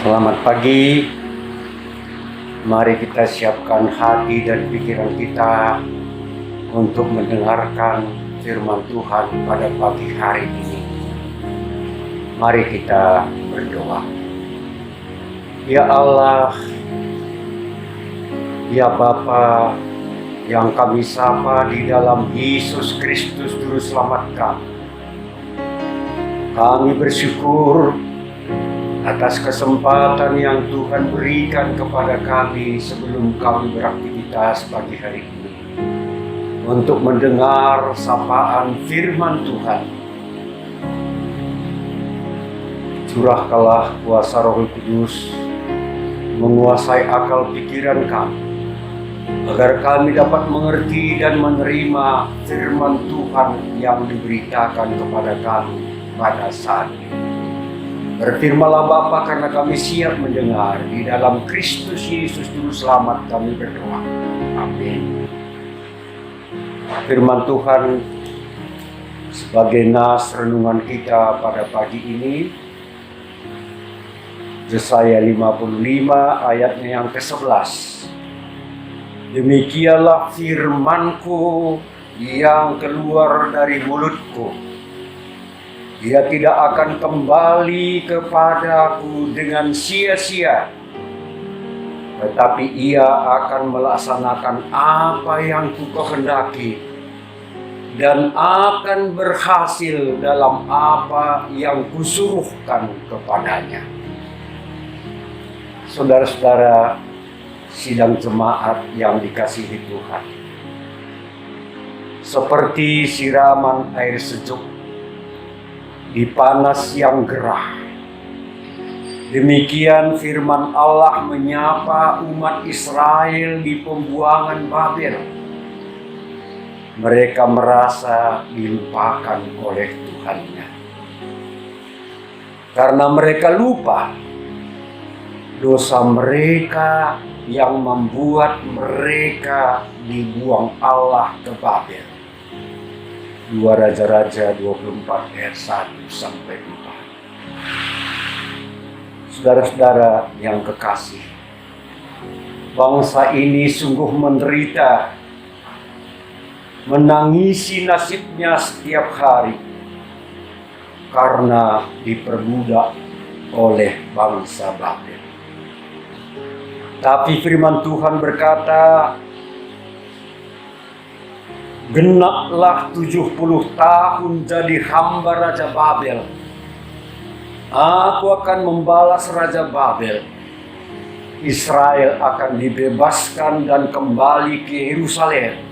Selamat pagi. Mari kita siapkan hati dan pikiran kita untuk mendengarkan firman Tuhan pada pagi hari ini. Mari kita berdoa. Ya Allah, ya Bapa yang kami sapa di dalam Yesus Kristus Juru Selamat kami bersyukur atas kesempatan yang Tuhan berikan kepada kami sebelum kami beraktivitas pagi hari ini untuk mendengar sapaan firman Tuhan. Curahkanlah kuasa Roh Kudus menguasai akal pikiran kami, agar kami dapat mengerti dan menerima firman Tuhan yang diberitakan kepada kami pada saat ini. Berfirmanlah Bapa, karena kami siap mendengar. Di dalam Kristus Yesus Juru Selamat kami berdoa. Amin. Firman Tuhan sebagai nas renungan kita pada pagi ini, Yesaya 55 ayatnya yang ke-11. Demikianlah firman-Ku yang keluar dari mulut-Ku. Ia tidak akan kembali kepadaku dengan sia-sia, tetapi ia akan melaksanakan apa yang Kukehendaki dan akan berhasil dalam apa yang Kusuruhkan kepadanya. Saudara-saudara sidang jemaat yang dikasihi Tuhan, seperti siraman air sejuk di panas yang gerah, demikian firman Allah menyapa umat Israel di pembuangan Babel. Mereka merasa dilupakan oleh Tuhannya karena mereka lupa dosa mereka yang membuat mereka dibuang Allah ke Babel. 2 Raja-Raja 24 ayat 1-4. Saudara-saudara yang kekasih, bangsa ini sungguh menderita, menangisi nasibnya setiap hari karena diperbudak oleh bangsa Babel. Tapi firman Tuhan berkata, genaplah 70 tahun jadi hamba Raja Babel. Aku akan membalas Raja Babel. Israel akan dibebaskan dan kembali ke Yerusalem.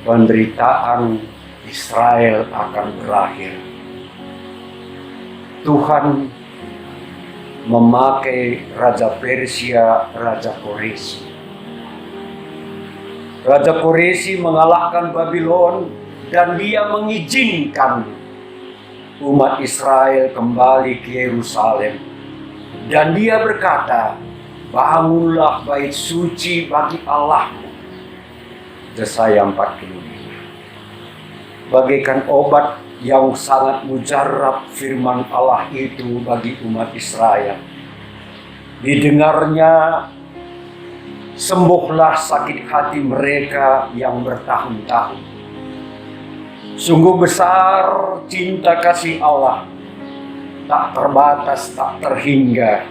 Penderitaan Israel akan berakhir. Tuhan memakai Raja Persia, Raja Koresi. Raja Koresi mengalahkan Babylon dan dia mengizinkan umat Israel kembali ke Yerusalem. Dan dia berkata, bangunlah bait suci bagi Allahmu. Yesaya 45. Bagaikan obat yang sangat mujarab firman Allah itu bagi umat Israel. Didengarnya, sembuhlah sakit hati mereka yang bertahun-tahun. Sungguh besar cinta kasih Allah, tak terbatas, tak terhingga.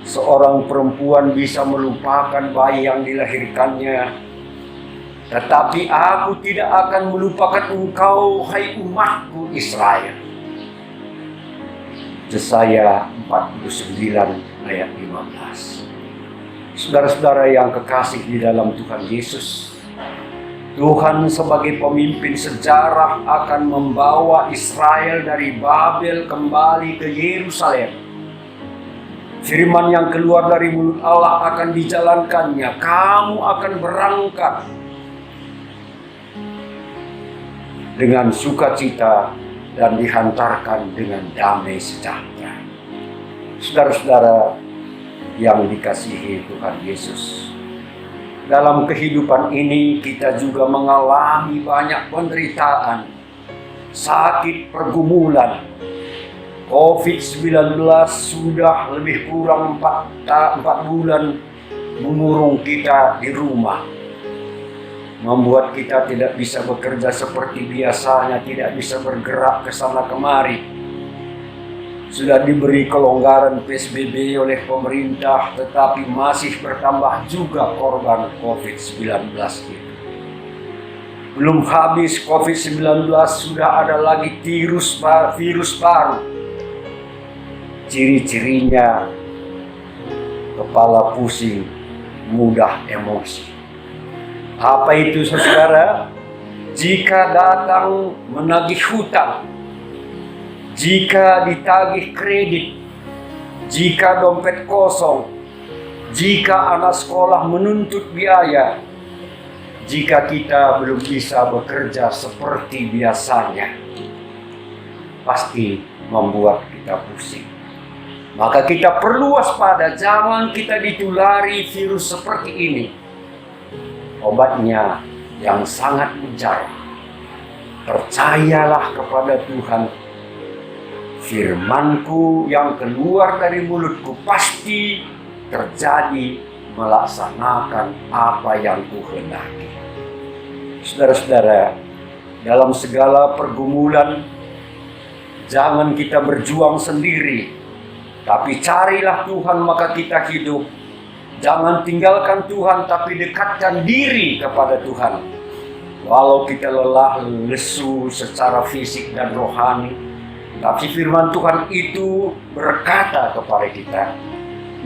Seorang perempuan bisa melupakan bayi yang dilahirkannya, tetapi aku tidak akan melupakan engkau, hai umatku Israel. Yesaya 49 ayat 15. Saudara-saudara yang kekasih di dalam Tuhan Yesus, Tuhan sebagai pemimpin sejarah akan membawa Israel dari Babel kembali ke Yerusalem. Firman yang keluar dari mulut Allah akan dijalankannya. Kamu akan berangkat dengan sukacita dan dihantarkan dengan damai sejahtera. Saudara-saudara yang dikasihi Tuhan Yesus, dalam kehidupan ini kita juga mengalami banyak penderitaan, sakit, pergumulan, COVID-19 sudah lebih kurang 4 bulan mengurung kita di rumah, membuat kita tidak bisa bekerja seperti biasanya, tidak bisa bergerak ke sana kemari. Sudah diberi kelonggaran PSBB oleh pemerintah, tetapi masih bertambah juga korban COVID-19 itu. Belum habis COVID-19, sudah ada lagi virus baru. Ciri-cirinya kepala pusing, mudah emosi. Apa itu, saudara? Jika datang menagih hutang, jika ditagih kredit, jika dompet kosong, jika anak sekolah menuntut biaya, jika kita belum bisa bekerja seperti biasanya, pasti membuat kita pusing. Maka kita perlu waspada, jangan kita ditulari virus seperti ini. Obatnya yang sangat mujarab. Percayalah kepada Tuhan. Firman-Ku yang keluar dari mulutku pasti terjadi, melaksanakan apa yang Kuhendaki. Saudara-saudara, dalam segala pergumulan, jangan kita berjuang sendiri, tapi carilah Tuhan maka kita hidup. Jangan tinggalkan Tuhan, tapi dekatkan diri kepada Tuhan. Walau kita lelah, lesu secara fisik dan rohani, tapi firman Tuhan itu berkata kepada kita,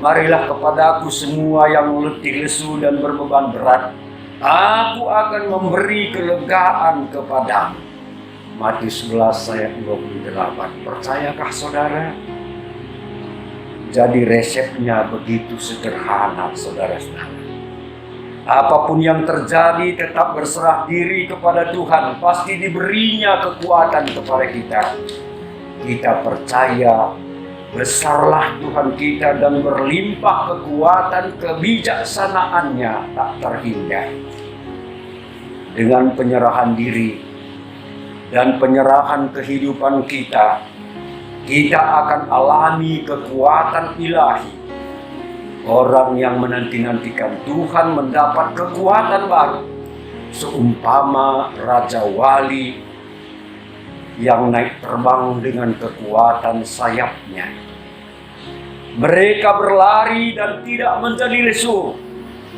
marilah kepadaku semua yang letih, lesu dan berbeban berat, aku akan memberi kelegaan kepadamu. Matius 11 ayat 28. Percayakah saudara? Jadi resepnya begitu sederhana, saudara-saudara. Apapun yang terjadi, tetap berserah diri kepada Tuhan. Pasti diberinya kekuatan kepada kita. Kita percaya besarlah Tuhan kita dan berlimpah kekuatan kebijaksanaannya tak terhingga. Dengan penyerahan diri dan penyerahan kehidupan kita, kita akan alami kekuatan ilahi. Orang yang menanti-nantikan Tuhan mendapat kekuatan baru, seumpama Raja Wali yang naik terbang dengan kekuatan sayapnya. Mereka berlari dan tidak menjadi lesu.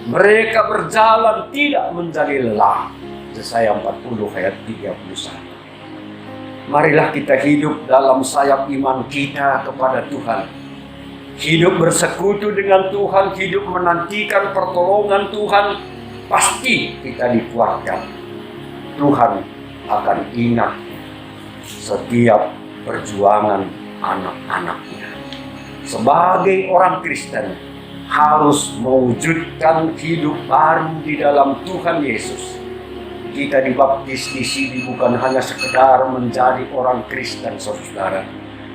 Mereka berjalan tidak menjadi lelah. Yesaya 40 ayat 31. Marilah kita hidup dalam sayap iman kita kepada Tuhan. Hidup bersekutu dengan Tuhan, hidup menantikan pertolongan Tuhan, pasti kita dikuatkan. Tuhan akan ingat setiap perjuangan anak-anaknya. Sebagai orang Kristen, harus mewujudkan hidup baru di dalam Tuhan Yesus. Kita dibaptis di sini bukan hanya sekedar menjadi orang Kristen, saudara,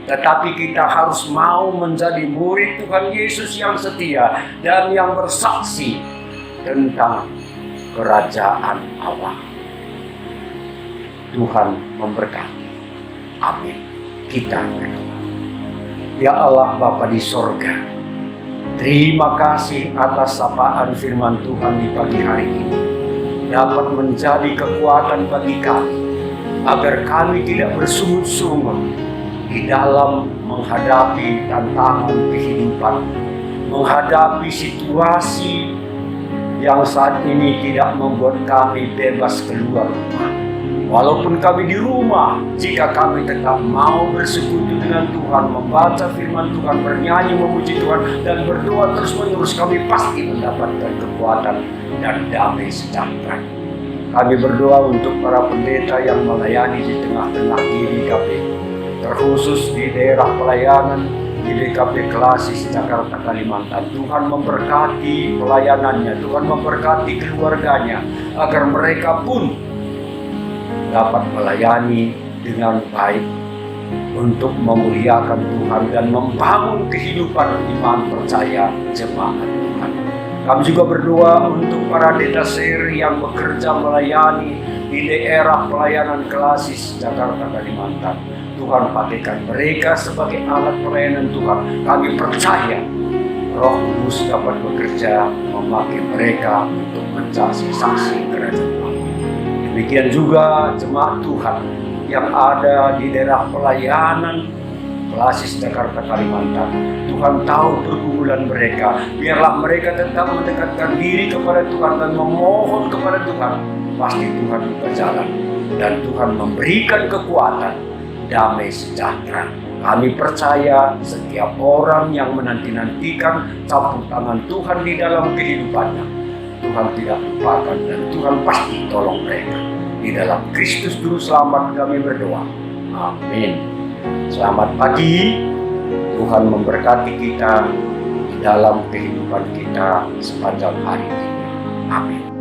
tetapi kita harus mau menjadi murid Tuhan Yesus yang setia dan yang bersaksi tentang kerajaan Allah. Tuhan memberkati. Amin. Kita berdoa. Ya Allah Bapa di sorga, terima kasih atas sapaan firman Tuhan di pagi hari ini, dapat menjadi kekuatan bagi kami, agar kami tidak bersungut-sungut di dalam menghadapi tantangan kehidupan, menghadapi situasi yang saat ini tidak membuat kami bebas keluar rumah. Walaupun kami di rumah, jika kami tetap mau bersekutu dengan Tuhan, membaca firman Tuhan, bernyanyi memuji Tuhan, dan berdoa terus-menerus, kami pasti mendapatkan kekuatan dan damai sejahtera. Kami berdoa untuk para pendeta yang melayani di tengah-tengah GKP, terkhusus di daerah pelayanan di GKP Klasis Jakarta Kalimantan. Tuhan memberkati pelayanannya, Tuhan memberkati keluarganya, agar mereka pun dapat melayani dengan baik untuk memuliakan Tuhan dan membangun kehidupan iman percaya jemaat Tuhan. Kami juga berdoa untuk para detasir yang bekerja melayani di daerah pelayanan Klasis Jakarta Kalimantan. Tuhan pakaikan mereka sebagai alat pelayanan Tuhan. Kami percaya Roh Kudus dapat bekerja memakai mereka untuk menjadi saksi kerajaan Allah. Demikian juga jemaat Tuhan yang ada di daerah pelayanan Klasis Jakarta Kalimantan. Tuhan tahu pergumulan mereka. Biarlah mereka tetap mendekatkan diri kepada Tuhan dan memohon kepada Tuhan. Pasti Tuhan buka jalan dan Tuhan memberikan kekuatan, damai sejahtera. Kami percaya setiap orang yang menanti-nantikan campur tangan Tuhan di dalam kehidupannya, Tuhan tidak lupakan dan Tuhan pasti tolong mereka. Di dalam Kristus Juru Selamat kami berdoa. Amin. Selamat pagi, Tuhan memberkati kita di dalam kehidupan kita sepanjang hari ini. Amin.